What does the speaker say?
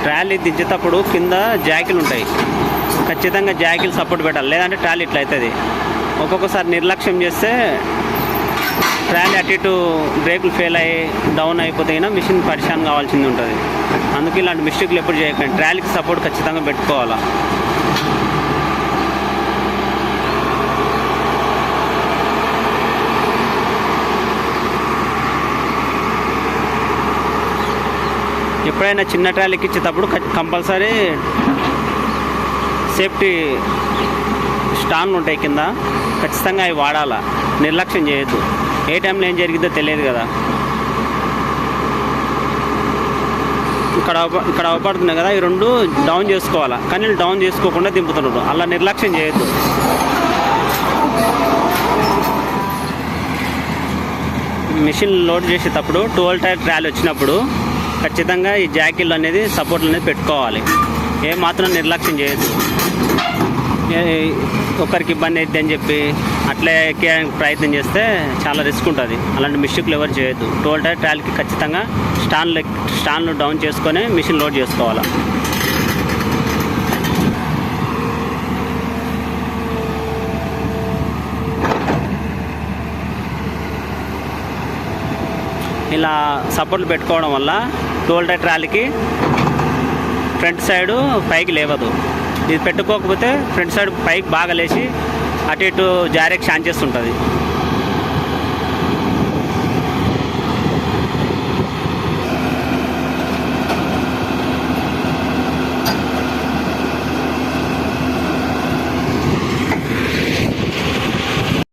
Trolley దించేటప్పుడు కింద జాకీలు ఉంటాయి, ఖచ్చితంగా జాకీలు సపోర్ట్ పెట్టాలి, లేదంటే ట్రాలీ ఇట్లా అవుతుంది. ఒక్కొక్కసారి నిర్లక్ష్యం చేస్తే ట్రాలీ అటు ఇటు బ్రేకులు ఫెయిల్ అయ్యి డౌన్ అయిపోతే మిషన్ పరిశాన్ కావాల్సింది ఉంటుంది. అందుకే ఇలాంటి మిస్టేక్లు ఎప్పుడు చేయకండి. ట్రాలీకి సపోర్ట్ ఖచ్చితంగా పెట్టుకోవాలా. ఎప్పుడైనా చిన్న ట్రాలీకి ఇచ్చేటప్పుడు కంపల్సరీ సేఫ్టీ స్టాండ్లు ఉంటాయి కింద, ఖచ్చితంగా అవి వాడాలా, నిర్లక్ష్యం చేయొద్దు. ఏ టైంలో ఏం జరిగిద్దో తెలియదు కదా. ఇక్కడ అవపడుతున్నాయి కదా, ఈ రెండు డౌన్ చేసుకోవాలా, కానీ డౌన్ చేసుకోకుండా దింపుతున్నారు, అలా నిర్లక్ష్యం చేయొద్దు. మిషన్ లోడ్ చేసేటప్పుడు 12 టైర్ ట్రాలీ వచ్చినప్పుడు ఖచ్చితంగా ఈ జాకీలు అనేది సపోర్ట్లు అనేది పెట్టుకోవాలి. ఏమాత్రం నిర్లక్ష్యం చేయొద్దు. ఒకరికి ఇబ్బంది అవుతుంది అని చెప్పి అట్లే ఎక్కేయడానికి ప్రయత్నం చేస్తే చాలా రిస్క్ ఉంటుంది. అలాంటి మిస్టేక్లు ఎవరు చేయొద్దు. 12 టైర్ ట్రాలీకి ఖచ్చితంగా స్టాండ్లు డౌన్ చేసుకొని మిషన్ లోడ్ చేసుకోవాలి. ఇలా సపోర్ట్లు పెట్టుకోవడం వల్ల 12 టైర్ ట్రాలీకి ఫ్రంట్ సైడు పైకి లేవదు. ఇది పెట్టుకోకపోతే ఫ్రంట్ సైడ్ పైకి బాగా లేచి అటు ఇటు జారే ఛాన్సెస్ ఉంటుంది.